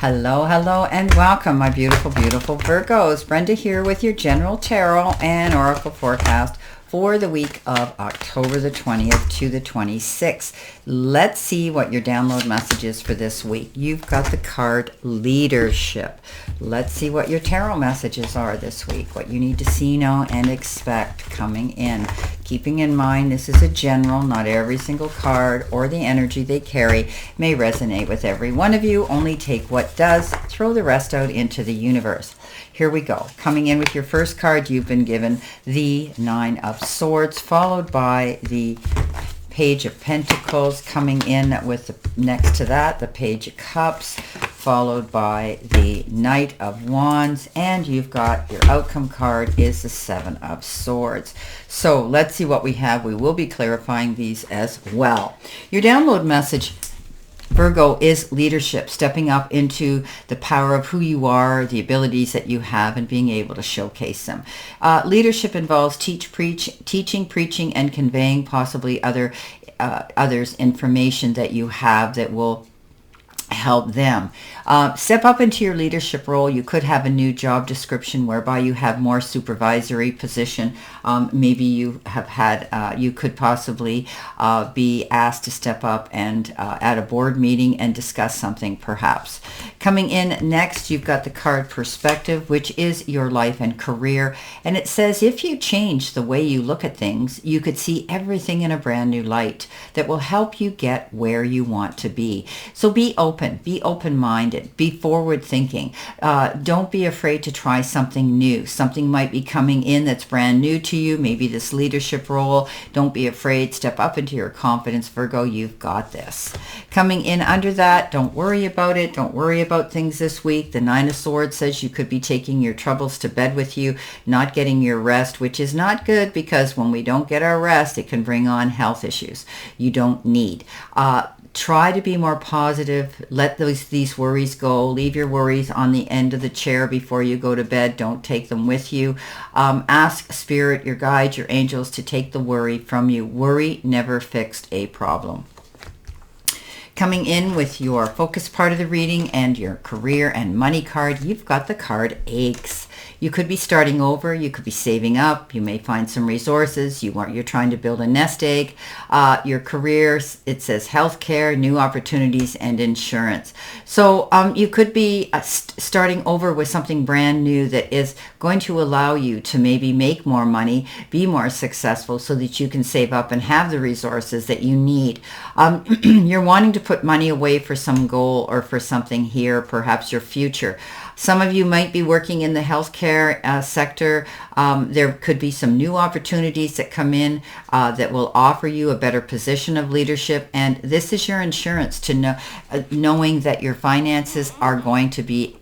Hello, hello, and welcome, my beautiful, beautiful Virgos. Brenda here with your general tarot and oracle forecast for the week of October the 20th to the 26th. Let's see what your download message is for this week. You've got the card Leadership. Let's see what your tarot messages are this week, what you need to see, know, and expect coming in. Keeping in mind, this is a general, not every single card or the energy they carry may resonate with every one of you. Only take what does, throw the rest out into the universe. Here we go. Coming in with your first card, you've been given the Nine of Swords, followed by the Page of Pentacles. Coming in with the, next to that, the Page of Cups, followed by the Knight of Wands, and you've got your outcome card is the Seven of Swords. So let's see what we have. We will be clarifying these as well. Your download message, Virgo, is leadership, stepping up into the power of who you are, the abilities that you have, and being able to showcase them. Leadership involves teaching, preaching, and conveying possibly others information that you have that will help them. Step up into your leadership role. You could have a new job description whereby you have more supervisory position. Maybe you have had, you could possibly be asked to step up and at a board meeting and discuss something perhaps. Coming in next, you've got the card Perspective, which is your life and career. And it says if you change the way you look at things, you could see everything in a brand new light that will help you get where you want to be. So be open, be open-minded, be forward-thinking. Don't be afraid to try something new. Something might be coming in that's brand new to you, maybe this leadership role. Don't be afraid. Step up into your confidence, Virgo. You've got this. Coming in under that, don't worry about it. Don't worry about things this week. The Nine of Swords says you could be taking your troubles to bed with you, not getting your rest, which is not good because when we don't get our rest, it can bring on health issues you don't need. Try to be more positive. Let these worries go. Leave your worries on the end of the chair before you go to bed. Don't take them with you. Ask Spirit, your guides, your angels to take the worry from you. Worry never fixed a problem. Coming in with your focus part of the reading and your career and money card, you've got the card Aches. You could be starting over. You could be saving up. You may find some resources. You're trying to build a nest egg. Your career, it says healthcare, new opportunities, and insurance. So you could be starting over with something brand new that is going to allow you to maybe make more money, be more successful so that you can save up and have the resources that you need. You're wanting to put money away for some goal or for something here, perhaps your future. Some of you might be working in the healthcare sector. There could be some new opportunities that come in that will offer you a better position of leadership. And this is your insurance to know, knowing that your finances are going to be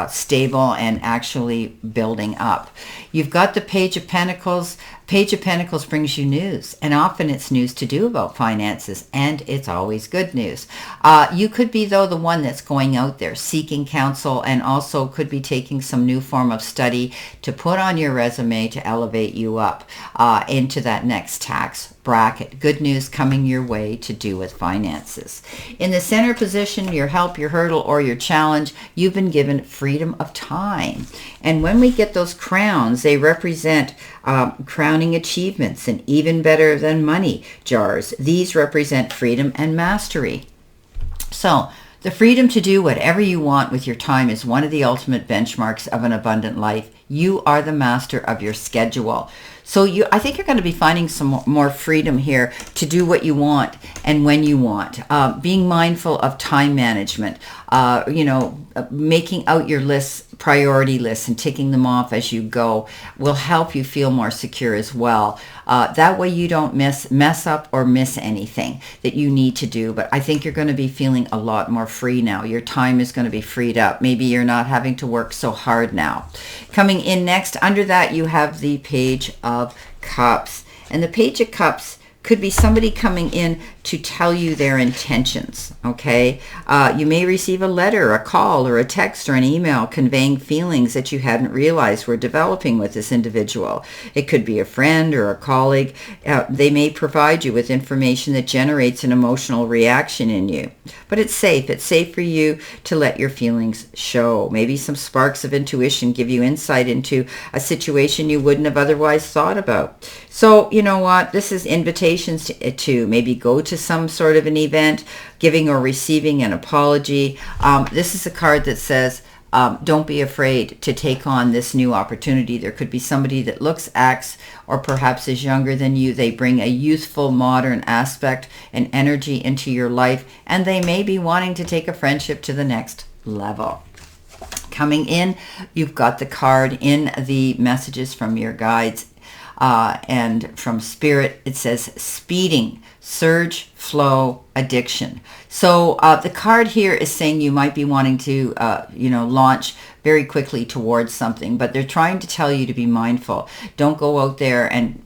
stable and actually building up. You've got the Page of Pentacles. Page of Pentacles brings you news, and often it's news to do about finances, and it's always good news. You could be, though, the one that's going out there seeking counsel, and also could be taking some new form of study to put on your resume to elevate you up into that next tax bracket. Good news coming your way to do with finances. In the center position, your help, your hurdle, or your challenge, you've been given freedom of time. And when we get those crowns, they represent crowning achievements and even better than money jars. These represent freedom and mastery. So the freedom to do whatever you want with your time is one of the ultimate benchmarks of an abundant life. You are the master of your schedule. So I think you're going to be finding some more freedom here to do what you want and when you want. Being mindful of time management, making out your lists, priority lists, and ticking them off as you go will help you feel more secure as well. That way you don't mess up or miss anything that you need to do. But I think you're going to be feeling a lot more free now. Your time is going to be freed up. Maybe you're not having to work so hard now. Coming in next, under that you have the Page of Cups. And the Page of Cups could be somebody coming in to tell you their intentions, okay? You may receive a letter, a call, or a text or an email conveying feelings that you hadn't realized were developing with this individual. It could be a friend or a colleague. They may provide you with information that generates an emotional reaction in you. But it's safe. It's safe for you to let your feelings show. Maybe some sparks of intuition give you insight into a situation you wouldn't have otherwise thought about. So, you know what? This is invitations to maybe go to some sort of an event, giving or receiving an apology. This is a card that says, don't be afraid to take on this new opportunity. There could be somebody that looks, acts, or perhaps is younger than you. They bring a youthful, modern aspect and energy into your life, and they may be wanting to take a friendship to the next level. Coming in, you've got the card in the messages from your guides and from Spirit. It says speeding, surge, flow, addiction. So the card here is saying you might be wanting to, launch very quickly towards something, but they're trying to tell you to be mindful. Don't go out there and,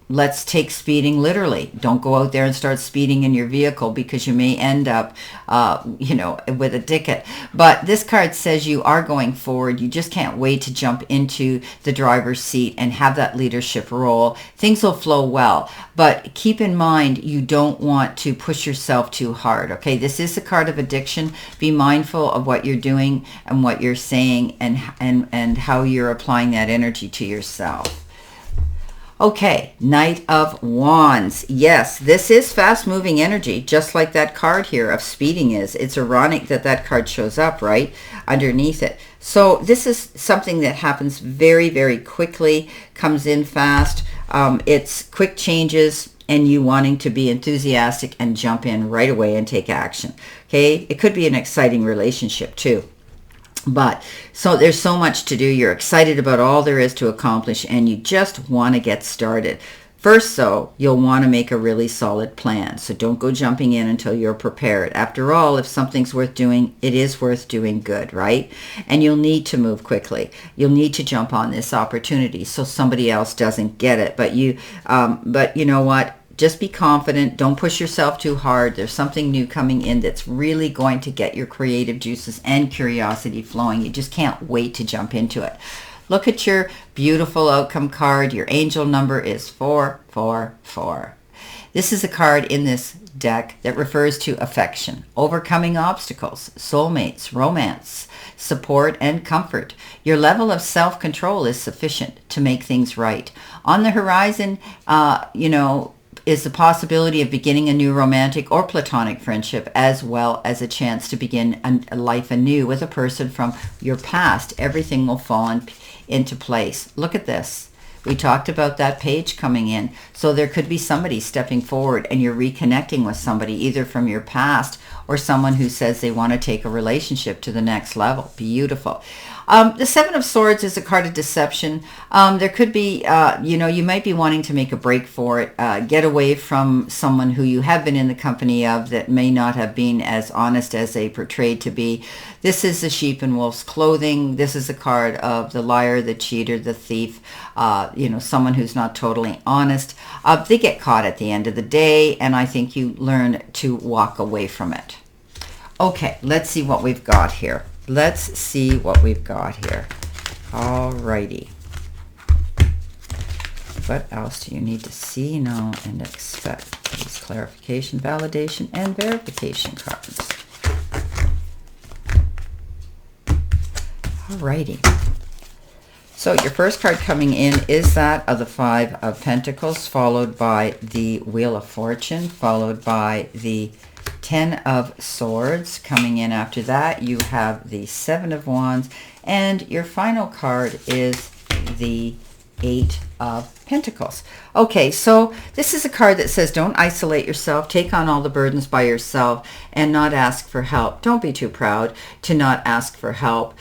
let's take speeding literally. Don't go out there and start speeding in your vehicle, because you may end up, with a ticket. But this card says you are going forward. You just can't wait to jump into the driver's seat and have that leadership role. Things will flow well. But keep in mind, you don't want to push yourself too hard. Okay, this is a card of addiction. Be mindful of what you're doing and what you're saying and how you're applying that energy to yourself. Okay, Knight of Wands. Yes, this is fast-moving energy, just like that card here of speeding is. It's ironic that that card shows up right underneath it. So this is something that happens very, very quickly, comes in fast. It's quick changes and you wanting to be enthusiastic and jump in right away and take action. Okay, it could be an exciting relationship too. But so there's so much to do. You're excited about all there is to accomplish, and you just want to get started. First, though, you'll want to make a really solid plan. So don't go jumping in until you're prepared. After all, if something's worth doing, it is worth doing good, right? And you'll need to move quickly. You'll need to jump on this opportunity so somebody else doesn't get it. But you know what? Just be confident. Don't push yourself too hard. There's something new coming in that's really going to get your creative juices and curiosity flowing. You just can't wait to jump into it. Look at your beautiful outcome card. Your angel number is 444. This is a card in this deck that refers to affection, overcoming obstacles, soulmates, romance, support, and comfort. Your level of self-control is sufficient to make things right. On the horizon, is the possibility of beginning a new romantic or platonic friendship, as well as a chance to begin a life anew with a person from your past. Everything will fall into place. Look at this. We talked about that page coming in. So there could be somebody stepping forward and you're reconnecting with somebody either from your past or someone who says they want to take a relationship to the next level. Beautiful. The Seven of Swords is a card of deception. There could be, you might be wanting to make a break for it, get away from someone who you have been in the company of that may not have been as honest as they portrayed to be. This is the sheep in wolf's clothing. This is a card of the liar, the cheater, the thief, someone who's not totally honest. They get caught at the end of the day, and I think you learn to walk away from it. Okay, let's see what we've got here. Alrighty. What else do you need to see, know, and expect? These clarification, validation, and verification cards. Alrighty. So your first card coming in is that of the Five of Pentacles, followed by the Wheel of Fortune, followed by the Ten of Swords. Coming in after that, you have the Seven of Wands, and your final card is the Eight of Pentacles. Okay, so this is a card that says don't isolate yourself, take on all the burdens by yourself, and not ask for help. Don't be too proud to not ask for help.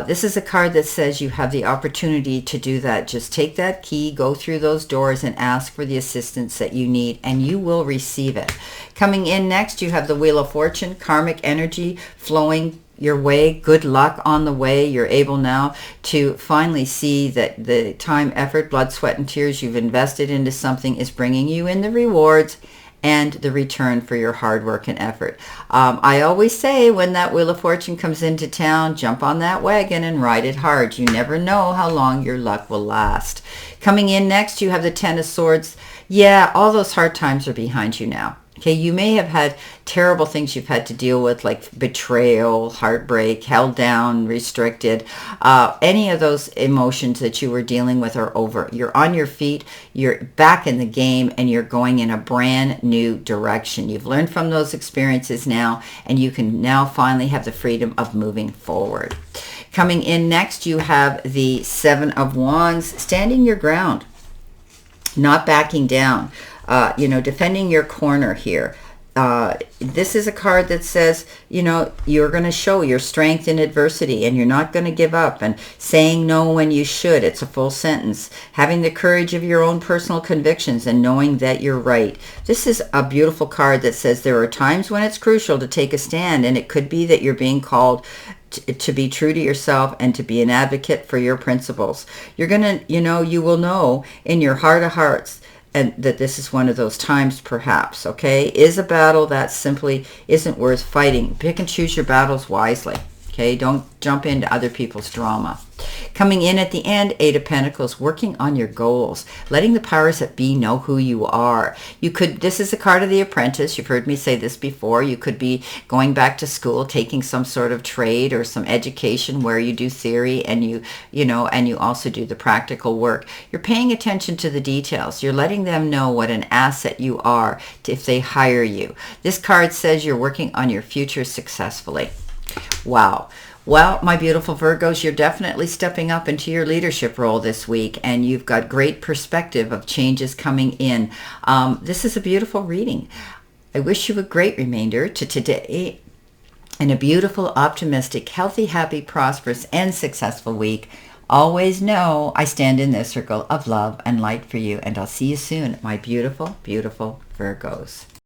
This is a card that says you have the opportunity to do that. Just take that key, go through those doors, and ask for the assistance that you need, and you will receive it. Coming in next, you have the Wheel of Fortune, karmic energy flowing your way. Good luck on the way. You're able now to finally see that the time, effort, blood, sweat, and tears you've invested into something is bringing you in the rewards, and the return for your hard work and effort. I always say when that Wheel of Fortune comes into town, jump on that wagon and ride it hard. You never know how long your luck will last. Coming in next, you have the Ten of Swords. Yeah, all those hard times are behind you now. Okay, you may have had terrible things you've had to deal with, like betrayal, heartbreak, held down, restricted. Any of those emotions that you were dealing with are over. You're on your feet, you're back in the game, and you're going in a brand new direction. You've learned from those experiences now, and you can now finally have the freedom of moving forward. Coming in next, you have the Seven of Wands, standing your ground, not backing down. Defending your corner here. This is a card that says, you're going to show your strength in adversity and you're not going to give up, and saying no when you should. It's a full sentence. Having the courage of your own personal convictions and knowing that you're right. This is a beautiful card that says there are times when it's crucial to take a stand, and it could be that you're being called to be true to yourself and to be an advocate for your principles. You're going to, you will know in your heart of hearts and that this is one of those times, perhaps, okay, is a battle that simply isn't worth fighting. Pick and choose your battles wisely, okay? Don't jump into other people's drama. Coming in at the end, Eight of Pentacles, working on your goals, letting the powers that be know who you are. This is a card of the apprentice. You've heard me say this before. You could be going back to school, taking some sort of trade or some education where you do theory and you also do the practical work. You're paying attention to the details. You're letting them know what an asset you are if they hire you. This card says you're working on your future successfully. Wow. Well, my beautiful Virgos, you're definitely stepping up into your leadership role this week, and you've got great perspective of changes coming in. This is a beautiful reading. I wish you a great remainder to today and a beautiful, optimistic, healthy, happy, prosperous, and successful week. Always know I stand in this circle of love and light for you, and I'll see you soon, my beautiful, beautiful Virgos.